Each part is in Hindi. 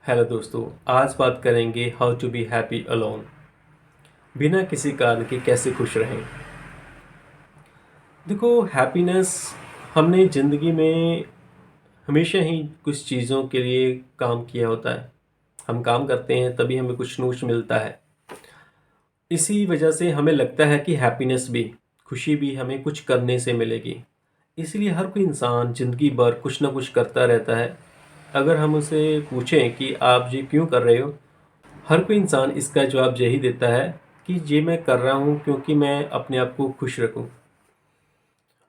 हेलो दोस्तों, आज बात करेंगे how to be happy alone. बिना किसी कारण के कैसे खुश रहें। देखो, हैप्पीनेस हमने ज़िंदगी में हमेशा ही कुछ चीज़ों के लिए काम किया होता है। हम काम करते हैं तभी हमें कुछ न कुछ मिलता है। इसी वजह से हमें लगता है कि हैप्पीनेस भी, खुशी भी हमें कुछ करने से मिलेगी। इसलिए हर कोई इंसान ज़िंदगी भर कुछ ना कुछ करता रहता है। अगर हम उसे पूछें कि आप ये क्यों कर रहे हो, हर कोई इंसान इसका जवाब यही देता है कि ये मैं कर रहा हूँ क्योंकि मैं अपने आप को खुश रखूँ।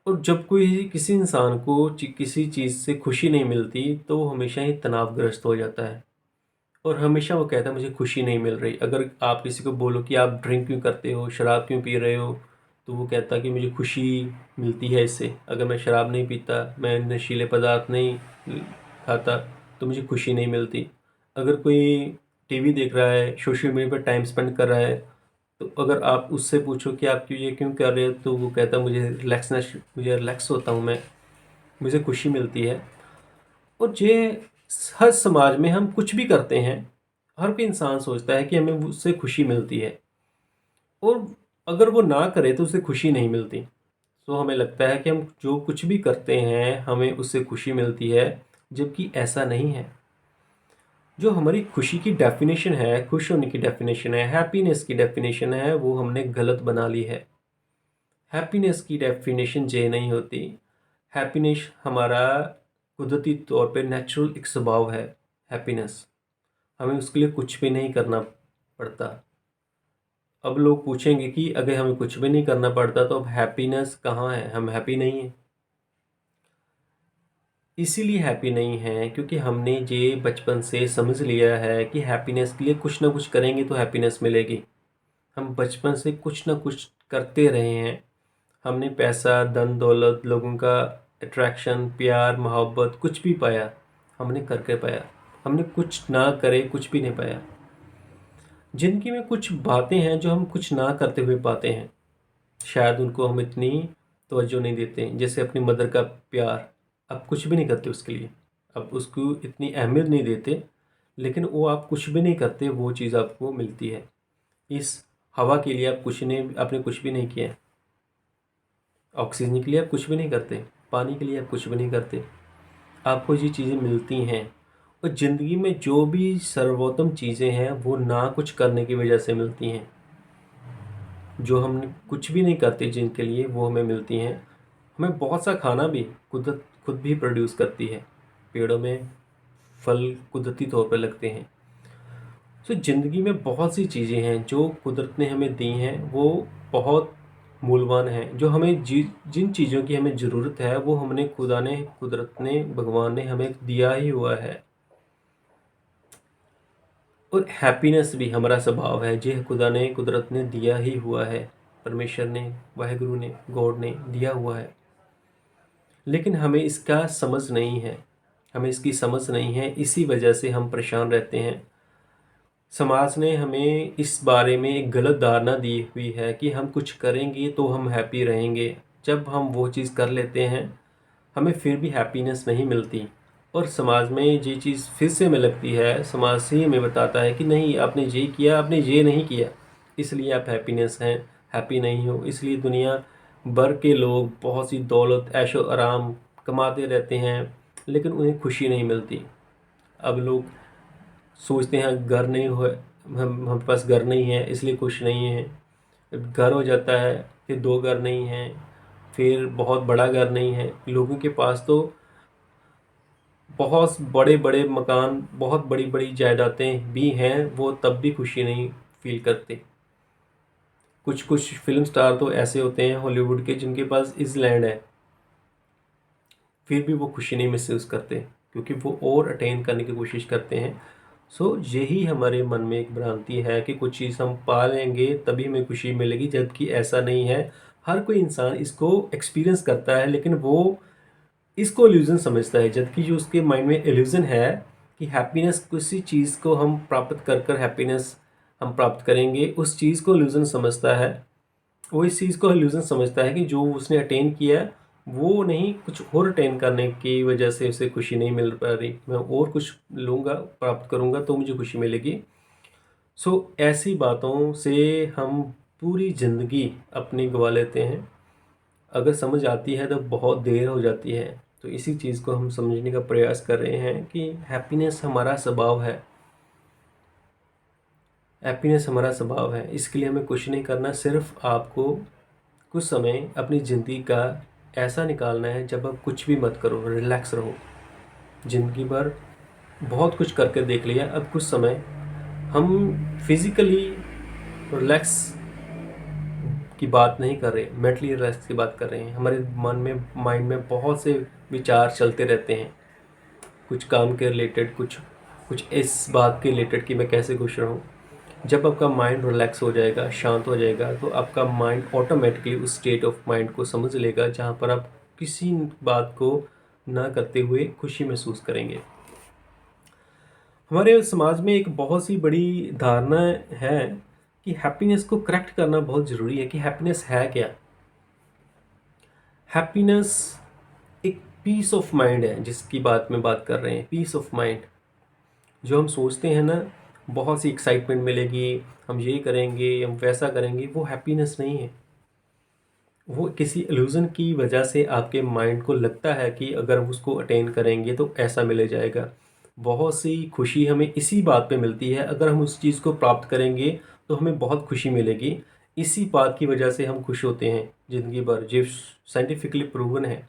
और जब कोई किसी इंसान को किसी चीज़ से खुशी नहीं मिलती तो वो हमेशा ही तनावग्रस्त हो जाता है और हमेशा वो कहता है मुझे खुशी नहीं मिल रही। अगर आप किसी को बोलो कि आप ड्रिंक क्यों करते हो, शराब क्यों पी रहे हो, तो वो कहता है कि मुझे खुशी मिलती है इससे। अगर मैं शराब नहीं पीता, मैं नशीले पदार्थ नहीं खाता, तो मुझे खुशी नहीं मिलती। अगर कोई टीवी देख रहा है, सोशल मीडिया पर टाइम स्पेंड कर रहा है, तो अगर आप उससे पूछो कि आप ये क्यों कर रहे हो, तो वो कहता है मुझे रिलैक्स होता हूँ मैं, मुझे खुशी मिलती है। और ये हर समाज में हम कुछ भी करते हैं, हर कोई इंसान सोचता है कि हमें उससे खुशी मिलती है, और अगर वो ना करे तो उसे खुशी नहीं मिलती। तो हमें लगता है कि हम जो कुछ भी करते हैं हमें उससे खुशी मिलती है, जबकि ऐसा नहीं है। जो हमारी खुशी की डेफिनेशन है, खुश होने की डेफिनेशन है, हैप्पीनेस की डेफिनेशन है, वो हमने गलत बना ली है। हैप्पीनेस की डेफिनेशन ये नहीं होती। हैप्पीनेस हमारा कुदरती तौर पे नेचुरल एक स्वभाव है। हैप्पीनेस हमें उसके लिए कुछ भी नहीं करना पड़ता। अब लोग पूछेंगे कि अगर हमें कुछ भी नहीं करना पड़ता तो अब हैप्पीनेस कहाँ है, हम हैप्पी नहीं हैं। इसीलिए हैप्पी नहीं हैं क्योंकि हमने ये बचपन से समझ लिया है कि हैप्पीनेस के लिए कुछ ना कुछ करेंगे तो हैप्पीनेस मिलेगी। हम बचपन से कुछ ना कुछ करते रहे हैं। हमने पैसा, धन दौलत, लोगों का अट्रैक्शन, प्यार, मोहब्बत कुछ भी पाया, हमने करके पाया। हमने कुछ ना करे कुछ भी नहीं पाया। ज़िंदगी में कुछ बातें हैं जो हम कुछ ना करते हुए पाते हैं, शायद उनको हम इतनी तवज्जो नहीं देते। जैसे अपनी मदर का प्यार, आप कुछ भी नहीं करते उसके लिए, आप उसको इतनी अहमियत नहीं देते, लेकिन वो आप कुछ भी नहीं करते, वो चीज़ आपको मिलती है। इस हवा के लिए आप कुछ नहीं, आपने कुछ भी नहीं किया। ऑक्सीजन के लिए आप कुछ भी नहीं करते, पानी के लिए आप कुछ भी नहीं करते, आपको ये चीज़ें मिलती हैं। और ज़िंदगी में जो भी सर्वोत्तम चीज़ें हैं वो ना कुछ करने की वजह से मिलती हैं। जो हम कुछ भी नहीं करते जिनके लिए, वो हमें मिलती हैं। हमें बहुत सा खाना भी कुदरत खुद भी प्रोड्यूस करती है। पेड़ों में फल कुदरती तौर पर लगते हैं। तो ज़िंदगी में बहुत सी चीज़ें हैं जो कुदरत ने हमें दी हैं, वो बहुत मूल्यवान हैं। जो हमें जिन चीज़ों की हमें ज़रूरत है वो हमने खुदा ने, कुदरत ने, भगवान ने हमें दिया ही हुआ है। और हैप्पीनेस भी हमारा स्वभाव है, जो खुदा ने, कुदरत ने दिया ही हुआ है। परमेश्वर ने, वाहेगुरु ने, गॉड ने दिया हुआ है। लेकिन हमें इसका समझ नहीं है, हमें इसकी समझ नहीं है, इसी वजह से हम परेशान रहते हैं। समाज ने हमें इस बारे में एक गलत धारणा दी हुई है कि हम कुछ करेंगे तो हम हैप्पी रहेंगे। जब हम वो चीज़ कर लेते हैं हमें फिर भी हैप्पीनेस नहीं मिलती, और समाज में ये चीज़ फिर से हमें लगती है, समाज से ही हमें बताता है कि नहीं, आपने ये किया, आपने ये नहीं किया, इसलिए आप हैप्पीनेस हैं, हैप्पी नहीं हो। इसलिए दुनिया भर के लोग बहुत सी दौलत, ऐशो आराम कमाते रहते हैं, लेकिन उन्हें खुशी नहीं मिलती। अब लोग सोचते हैं घर नहीं हो, हम पास घर नहीं है इसलिए खुश नहीं है। घर हो जाता है, फिर दो घर नहीं हैं, फिर बहुत बड़ा घर नहीं है। लोगों के पास तो बहुत बड़े बड़े मकान, बहुत बड़ी बड़ी जायदादें भी हैं, वो तब भी खुशी नहीं फील करते। कुछ कुछ फिल्म स्टार तो ऐसे होते हैं हॉलीवुड के, जिनके पास इज़लैंड है, फिर भी वो खुशी नहीं महसूस करते, क्योंकि वो और अटेन करने की कोशिश करते हैं। सो यही हमारे मन में एक भ्रांति है कि कुछ चीज़ हम पा लेंगे तभी हमें खुशी मिलेगी, जबकि ऐसा नहीं है। हर कोई इंसान इसको एक्सपीरियंस करता है, लेकिन वो इसको इल्यूज़न समझता है, जबकि जो उसके माइंड में इल्यूज़न है कि हैप्पीनेस, किसी चीज़ को हम प्राप्त कर कर हैप्पीनेस हम प्राप्त करेंगे, उस चीज़ को इल्यूज़न समझता है। वो इस चीज़ को इल्यूज़न समझता है कि जो उसने अटेन किया है वो नहीं, कुछ और अटेन करने की वजह से उसे खुशी नहीं मिल पा रही, मैं और कुछ लूँगा, प्राप्त करूँगा तो मुझे खुशी मिलेगी। सो ऐसी बातों से हम पूरी ज़िंदगी अपनी गँवा लेते हैं। अगर समझ आती है तो बहुत देर हो जाती है। तो इसी चीज़ को हम समझने का प्रयास कर रहे हैं कि हैप्पीनेस हमारा स्वभाव है। हैप्पीनेस हमारा स्वभाव है, इसके लिए हमें कुछ नहीं करना, सिर्फ आपको कुछ समय अपनी ज़िंदगी का ऐसा निकालना है जब आप कुछ भी मत करो, रिलैक्स रहो। ज़िंदगी भर बहुत कुछ करके देख लिया, अब कुछ समय हम फिज़िकली रिलैक्स की बात नहीं कर रहे, मेंटली रिलैक्स की बात कर रहे हैं। हमारे मन में, माइंड में बहुत से विचार चलते रहते हैं, कुछ काम के रिलेटेड, कुछ कुछ इस बात के रिलेटेड कि मैं कैसे खुश रहूँ। जब आपका माइंड रिलैक्स हो जाएगा, शांत हो जाएगा, तो आपका माइंड ऑटोमेटिकली उस स्टेट ऑफ माइंड को समझ लेगा जहाँ पर आप किसी बात को ना करते हुए खुशी महसूस करेंगे। हमारे समाज में एक बहुत सी बड़ी धारणा है कि हैप्पीनेस को करेक्ट करना बहुत ज़रूरी है कि हैप्पीनेस है क्या। हैप्पीनेस एक पीस ऑफ माइंड है जिसकी बात कर रहे हैं, पीस ऑफ माइंड। जो हम सोचते हैं ना, बहुत सी एक्साइटमेंट मिलेगी, हम ये करेंगे, हम वैसा करेंगे, वो हैप्पीनेस नहीं है। वो किसी इल्यूज़न की वजह से आपके माइंड को लगता है कि अगर हम उसको अटेन करेंगे तो ऐसा मिल जाएगा। बहुत सी खुशी हमें इसी बात पे मिलती है, अगर हम उस चीज़ को प्राप्त करेंगे तो हमें बहुत खुशी मिलेगी। इसी बात की वजह से हम खुश होते हैं ज़िंदगी भर, जो साइंटिफिकली प्रूवन है।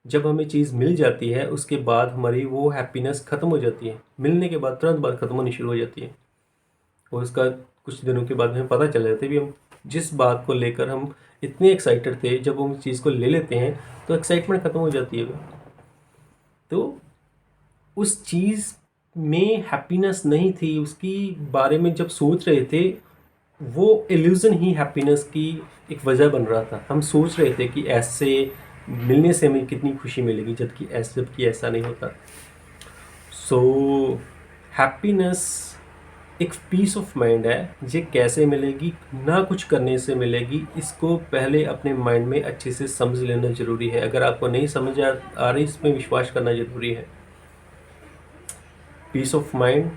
जब हमें चीज़ मिल जाती है उसके बाद हमारी वो हैप्पीनेस ख़त्म हो जाती है, मिलने के बाद तुरंत बाद ख़त्म होनी शुरू हो जाती है। और उसका कुछ दिनों के बाद हमें पता चल जाता है भी हम जिस बात को लेकर हम इतने एक्साइटेड थे, जब हम उस चीज़ को ले लेते हैं तो एक्साइटमेंट ख़त्म हो जाती है। तो उस चीज़ में हैप्पीनेस नहीं थी, उसकी बारे में जब सोच रहे थे, वो इल्यूज़न ही हैप्पीनेस की एक वजह बन रहा था। हम सोच रहे थे कि ऐसे मिलने से हमें कितनी खुशी मिलेगी, जबकि ऐसा नहीं होता। सो हैप्पीनेस एक पीस ऑफ माइंड है। ये कैसे मिलेगी? ना कुछ करने से मिलेगी। इसको पहले अपने माइंड में अच्छे से समझ लेना ज़रूरी है। अगर आपको नहीं समझ आ रही, इसमें विश्वास करना ज़रूरी है। पीस ऑफ माइंड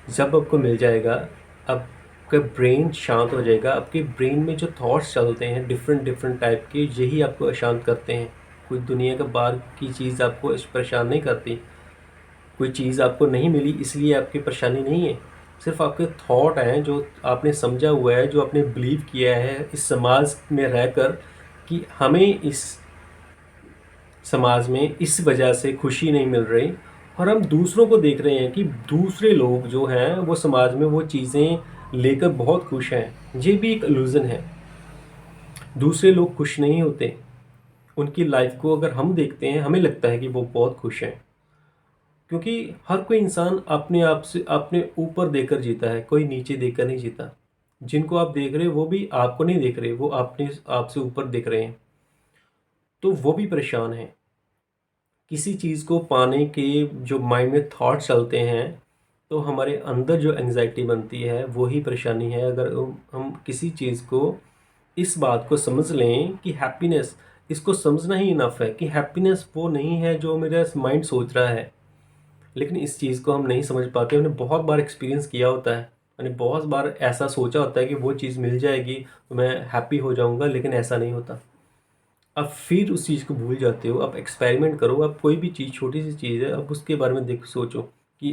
जब आपको मिल जाएगा, आपका ब्रेन शांत हो जाएगा। आपके ब्रेन में जो थॉट्स चलते हैं डिफरेंट डिफरेंट टाइप के, यही आपको अशांत करते हैं। कोई दुनिया का बाहर की चीज़ आपको परेशान नहीं करती। कोई चीज़ आपको नहीं मिली इसलिए आपकी परेशानी नहीं है, सिर्फ आपके थॉट हैं जो आपने समझा हुआ है, जो आपने बिलीव किया है इस समाज में रहकर कि हमें इस समाज में इस वजह से खुशी नहीं मिल रही। और हम दूसरों को देख रहे हैं कि दूसरे लोग जो हैं वो समाज में वो चीज़ें लेकर बहुत खुश हैं। ये भी एक इल्यूज़न है। दूसरे लोग खुश नहीं होते। उनकी लाइफ को अगर हम देखते हैं, हमें लगता है कि वो बहुत खुश हैं, क्योंकि हर कोई इंसान अपने आप से अपने ऊपर देखकर जीता है, कोई नीचे देखकर नहीं जीता। जिनको आप देख रहे हो वो भी आपको नहीं देख रहे, वो अपने आप से ऊपर देख रहे हैं, तो वो भी परेशान हैं। किसी चीज़ को पाने के जो माइंड में थॉट चलते हैं, तो हमारे अंदर जो एंग्जाइटी बनती है वही परेशानी है। अगर हम किसी चीज़ को, इस बात को समझ लें कि हैप्पीनेस, इसको समझना ही इनफ है कि हैप्पीनेस वो नहीं है जो मेरा माइंड सोच रहा है। लेकिन इस चीज़ को हम नहीं समझ पाते। मैंने बहुत बार एक्सपीरियंस किया होता है, मैंने बहुत बार ऐसा सोचा होता है कि वो चीज़ मिल जाएगी तो मैं हैप्पी हो जाऊँगा, लेकिन ऐसा नहीं होता। आप फिर उस चीज़ को भूल जाते हो। आप एक्सपेरिमेंट करो, आप कोई भी चीज़, छोटी सी चीज़ है, आप उसके बारे में सोचो कि,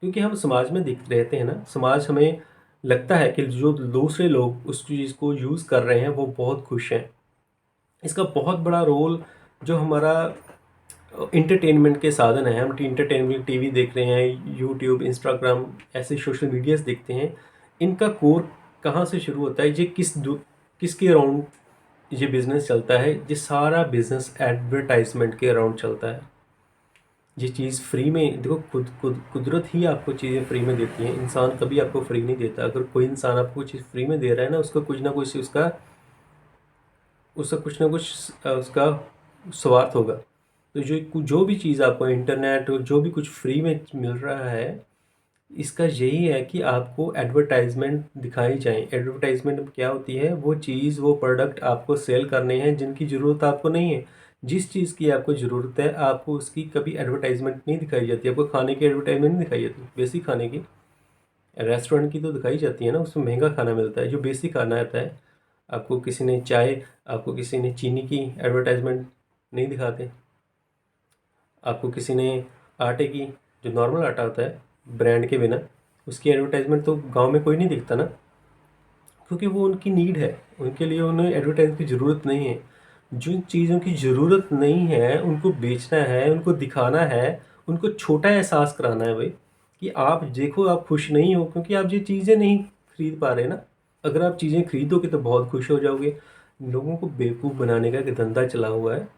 क्योंकि हम समाज में देखते रहते हैं ना, समाज हमें लगता है कि जो दूसरे लोग उस चीज़ को यूज़ कर रहे हैं वो बहुत खुश हैं। इसका बहुत बड़ा रोल जो हमारा इंटरटेनमेंट के साधन हैं, हम इंटरटेनमेंट टीवी देख रहे हैं, यूट्यूब, इंस्टाग्राम, ऐसे सोशल मीडियाज़ देखते हैं, इनका कोर कहाँ से शुरू होता है? ये किसके अराउंड ये बिज़नेस चलता है? ये सारा बिज़नेस एडवर्टाइजमेंट के अराउंड चलता है। ये चीज़ फ्री में देखो, कुदरत ही आपको चीज़ें फ्री में देती है, इंसान कभी आपको फ्री नहीं देता। अगर कोई इंसान आपको चीज़ फ्री में दे रहा है ना, उसका कुछ ना कुछ उसका कुछ ना कुछ उसका स्वार्थ होगा। तो जो भी चीज़ आपको इंटरनेट, जो भी कुछ फ्री में मिल रहा है, इसका यही है कि आपको एडवर्टाइजमेंट दिखाई जाए। एडवर्टाइजमेंट क्या होती है? वो चीज़, वो प्रोडक्ट आपको सेल करने हैं जिनकी ज़रूरत आपको नहीं है। जिस चीज़ की आपको ज़रूरत है आपको उसकी कभी एडवर्टाइजमेंट नहीं दिखाई जाती। आपको खाने की एडवर्टाइजमेंट नहीं दिखाई जाती, बेसिक खाने की। रेस्टोरेंट की तो दिखाई जाती है ना, उसमें महंगा खाना मिलता है। जो बेसिक खाना आता है, आपको किसी ने चाय, आपको किसी ने चीनी की एडवर्टाइजमेंट नहीं दिखाते। आपको किसी ने आटे की, जो नॉर्मल आटा होता है ब्रांड के बिना, उसकी एडवर्टाइजमेंट तो गांव में कोई नहीं दिखता ना, क्योंकि वो उनकी नीड है, उनके लिए उन्हें एडवर्टाइज की ज़रूरत नहीं है। जिन चीज़ों की ज़रूरत नहीं है उनको बेचना है, उनको दिखाना है, उनको छोटा एहसास कराना है भाई, कि आप देखो आप खुश नहीं हो क्योंकि आप ये चीज़ें नहीं खरीद पा रहे ना। अगर आप चीज़ें खरीदोगे तो बहुत खुश हो जाओगे। लोगों को बेवकूफ़ बनाने का एक धंधा चला हुआ है,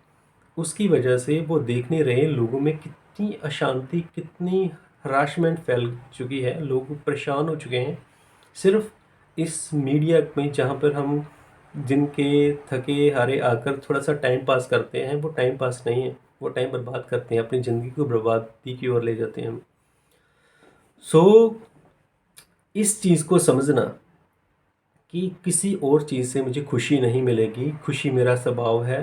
उसकी वजह से वो देख नहीं रहे लोगों में कितनी अशांति, कितनी हरासमेंट फैल चुकी है, लोग परेशान हो चुके हैं सिर्फ इस मीडिया में, जहाँ पर हम जिनके थके हारे आकर थोड़ा सा टाइम पास करते हैं। वो टाइम पास नहीं है, वो टाइम बर्बाद करते हैं, अपनी ज़िंदगी को बर्बादी की ओर ले जाते हैं हम। सो इस चीज़ को समझना कि किसी और चीज़ से मुझे खुशी नहीं मिलेगी, खुशी मेरा स्वभाव है।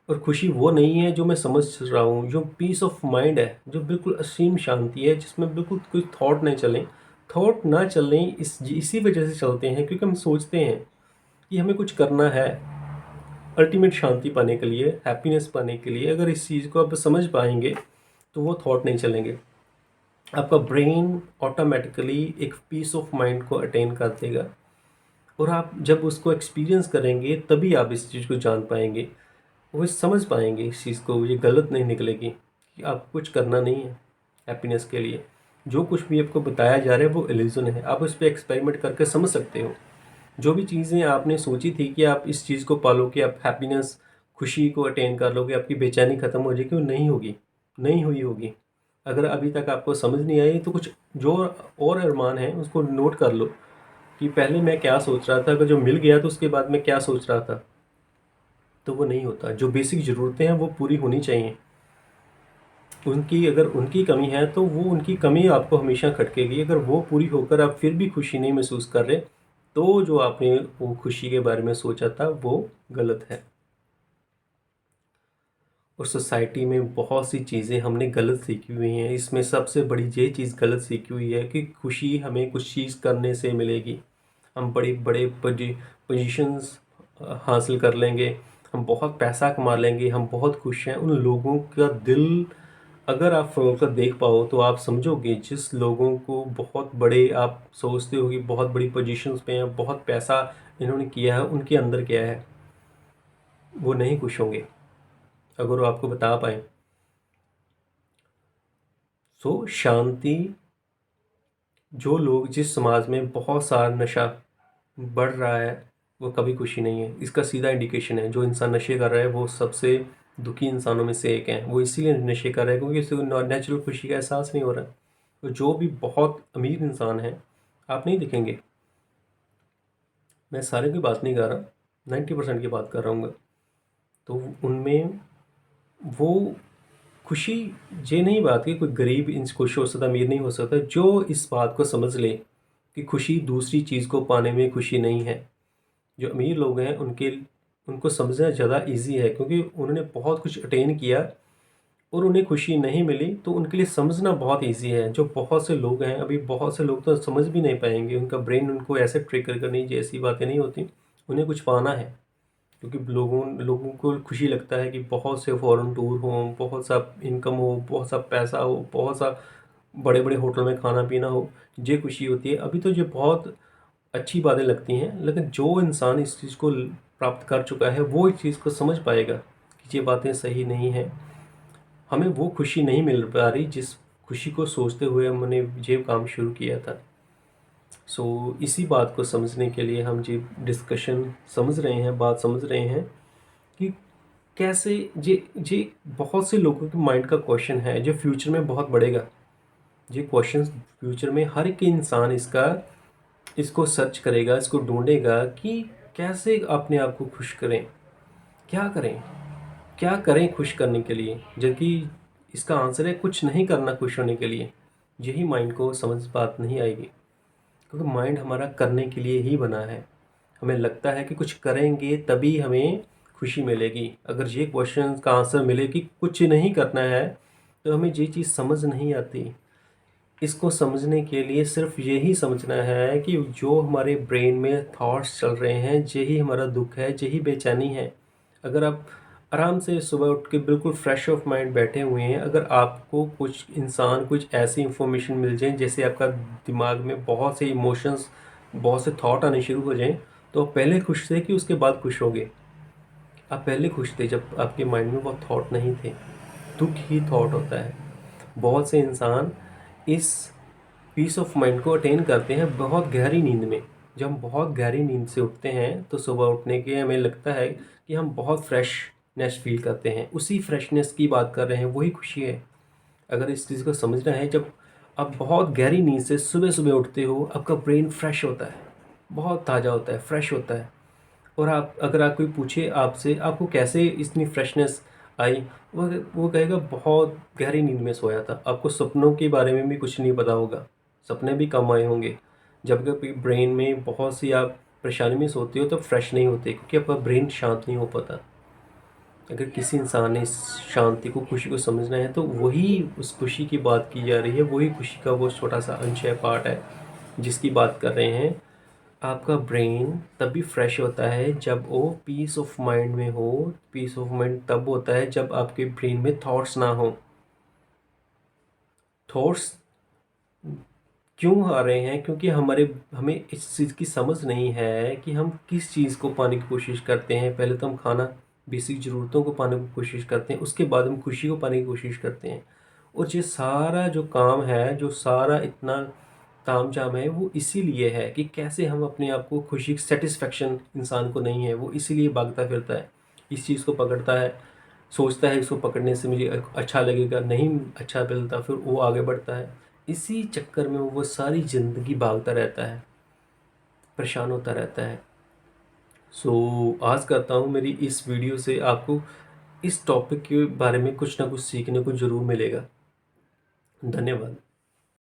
और खुशी वो नहीं है जो मैं समझ रहा हूँ, जो पीस ऑफ माइंड है, जो बिल्कुल असीम शांति है, जिसमें बिल्कुल कोई थॉट नहीं चलें। थॉट ना चलें इसी वजह से चलते हैं क्योंकि हम सोचते हैं कि हमें कुछ करना है अल्टीमेट शांति पाने के लिए, हैप्पीनेस पाने के लिए। अगर इस चीज़ को आप समझ पाएंगे तो वो थॉट नहीं चलेंगे। आपका ब्रेन ऑटोमेटिकली एक पीस ऑफ माइंड को अटेन कर देगा, और आप जब उसको एक्सपीरियंस करेंगे तभी आप इस चीज़ को जान पाएंगे, वो समझ पाएंगे इस चीज़ को। ये गलत नहीं निकलेगी कि आपको कुछ करना नहीं है हैप्पीनेस के लिए। जो कुछ भी आपको बताया जा रहा है वो इल्यूजन है, आप उस पर एक्सपेरिमेंट करके समझ सकते हो। जो भी चीज़ें आपने सोची थी कि आप इस चीज़ को पालो कि आप हैप्पीनेस, खुशी को अटेन कर लोगे, आपकी बेचैनी ख़त्म हो जाएगी, वो नहीं होगी, नहीं हुई होगी। अगर अभी तक आपको समझ नहीं आई तो कुछ जो और अरमान है उसको नोट कर लो कि पहले मैं क्या सोच रहा था, अगर जो मिल गया तो उसके बाद मैं क्या सोच रहा था। तो वो नहीं होता। जो बेसिक ज़रूरतें हैं वो पूरी होनी चाहिए। उनकी अगर उनकी कमी है तो वो उनकी कमी आपको हमेशा खटकेगी। अगर वो पूरी होकर आप फिर भी खुशी नहीं महसूस कर रहे तो जो आपने वो खुशी के बारे में सोचा था वो गलत है। और सोसाइटी में बहुत सी चीज़ें हमने गलत सीखी हुई हैं। इसमें सबसे बड़ी ये चीज़ गलत सीखी हुई है कि खुशी हमें कुछ चीज़ करने से मिलेगी। हम बड़े बड़े पोजीशंस हासिल कर लेंगे, हम बहुत पैसा कमा लेंगे, हम बहुत खुश हैं। उन लोगों का दिल अगर आप फ्रोल कर देख पाओ तो आप समझोगे, जिस लोगों को बहुत बड़े आप सोचते हो कि बहुत बड़ी पोजीशंस पे हैं, बहुत पैसा इन्होंने किया है, उनके अंदर क्या है। वो नहीं खुश होंगे अगर वो आपको बता पाए। सो शांति, जो लोग जिस समाज में बहुत सारा नशा बढ़ रहा है वो कभी खुशी नहीं है। इसका सीधा इंडिकेशन है, जो इंसान नशे कर रहा है वो सबसे दुखी इंसानों में से एक है। वो इसीलिए नशे कर रहा है क्योंकि उसे नेचुरल खुशी का एहसास नहीं हो रहा है। तो जो भी बहुत अमीर इंसान है, आप नहीं दिखेंगे, मैं सारे की बात नहीं कर रहा, 90% की बात कर रहा हूँ। तो उनमें वो खुशी, ये नहीं बात कि कोई गरीब इंस खुश हो सकता, अमीर नहीं हो सकता। जो इस बात को समझ ले कि खुशी दूसरी चीज़ को पाने में खुशी नहीं है। जो अमीर लोग हैं उनको समझना ज़्यादा इजी है क्योंकि उन्होंने बहुत कुछ अटेन किया और उन्हें खुशी नहीं मिली, तो उनके लिए समझना बहुत इजी है। जो बहुत से लोग हैं, अभी बहुत से लोग तो समझ भी नहीं पाएंगे, उनका ब्रेन उनको ऐसे ट्रिगर करनी जैसी बातें नहीं होती। उन्हें कुछ पाना है क्योंकि लोगों लोगों को खुशी लगता है कि बहुत से फॉरेन टूर हों, बहुत सा इनकम हो, बहुत सा पैसा हो, बहुत सा बड़े बड़े होटल में खाना पीना हो, ये खुशी होती है। अभी तो ये बहुत अच्छी बातें लगती हैं, लेकिन जो इंसान इस चीज़ को प्राप्त कर चुका है वो इस चीज़ को समझ पाएगा कि ये बातें सही नहीं हैं। हमें वो खुशी नहीं मिल पा रही जिस खुशी को सोचते हुए हमने ये काम शुरू किया था। सो इसी बात को समझने के लिए हम ये डिस्कशन समझ रहे हैं, बात समझ रहे हैं कि कैसे ये बहुत से लोगों के माइंड का क्वेश्चन है जो फ्यूचर में बहुत बढ़ेगा। ये क्वेश्चन फ्यूचर में हर एक इंसान इसको सर्च करेगा, इसको ढूंढेगा कि कैसे अपने आप को खुश करें, क्या करें, क्या करें खुश करने के लिए। जबकि इसका आंसर है कुछ नहीं करना खुश होने के लिए। यही माइंड को समझ बात नहीं आएगी क्योंकि माइंड हमारा करने के लिए ही बना है। हमें लगता है कि कुछ करेंगे तभी हमें खुशी मिलेगी। अगर ये क्वेश्चन का आंसर मिले कि कुछ नहीं करना है, तो हमें ये चीज़ समझ नहीं आती। इसको समझने के लिए सिर्फ यही समझना है कि जो हमारे ब्रेन में थॉट्स चल रहे हैं, यही हमारा दुख है, यही बेचैनी है। अगर आप आराम से सुबह उठ के बिल्कुल फ्रेश ऑफ माइंड बैठे हुए हैं, अगर आपको कुछ ऐसी इंफॉर्मेशन मिल जाए, जैसे आपका दिमाग में बहुत से इमोशंस, बहुत से थॉट आने शुरू हो जाएं, तो आप पहले खुश थे कि उसके बाद खुश होगे? आप पहले खुश थे जब आपके माइंड में वो थॉट नहीं थे। दुख ही थॉट होता है। बहुत से इंसान इस पीस ऑफ माइंड को अटेन करते हैं बहुत गहरी नींद में। जब हम बहुत गहरी नींद से उठते हैं, तो सुबह उठने के हमें लगता है कि हम बहुत फ्रेशनेस फील करते हैं। उसी फ्रेशनेस की बात कर रहे हैं, वही खुशी है। अगर इस चीज़ को समझना है, जब आप बहुत गहरी नींद से सुबह सुबह उठते हो, आपका ब्रेन फ्रेश होता है, बहुत ताज़ा होता है, फ्रेश होता है। और आप, अगर आप कोई पूछे आपसे आपको कैसे इतनी फ्रेशनेस आई, वो कहेगा बहुत गहरी नींद में सोया था। आपको सपनों के बारे में भी कुछ नहीं पता होगा, सपने भी कम आए होंगे। जब कभी ब्रेन में बहुत सी आप परेशानी में सोते हो तो फ्रेश नहीं होते, क्योंकि आपका ब्रेन शांत नहीं हो पाता। अगर किसी इंसान ने इस शांति को, खुशी को समझना है, तो वही उस खुशी की बात की जा रही है, वही खुशी का वो छोटा सा अंश है, पार्ट है जिसकी बात कर रहे हैं। आपका ब्रेन तभी फ्रेश होता है जब वो पीस ऑफ माइंड में हो। पीस ऑफ माइंड तब होता है जब आपके ब्रेन में थॉट्स ना हो। थॉट्स क्यों आ रहे हैं? क्योंकि हमें इस चीज़ की समझ नहीं है कि हम किस चीज़ को पाने की कोशिश करते हैं। पहले तो हम खाना, बेसिक ज़रूरतों को पाने की कोशिश करते हैं, उसके बाद हम खुशी को पाने की कोशिश करते हैं। और ये सारा जो काम है, जो सारा इतना तामझाम है, वो इसीलिए है कि कैसे हम अपने आप को खुशी, सेटिस्फेक्शन इंसान को नहीं है, वो इसीलिए भागता फिरता है, इस चीज़ को पकड़ता है, सोचता है इसको पकड़ने से मुझे अच्छा लगेगा, नहीं अच्छा मिलता, फिर वो आगे बढ़ता है। इसी चक्कर में वो सारी ज़िंदगी भागता रहता है, परेशान होता रहता है। आस करता हूँ मेरी इस वीडियो से आपको इस टॉपिक के बारे में कुछ ना कुछ सीखने को ज़रूर मिलेगा। धन्यवाद।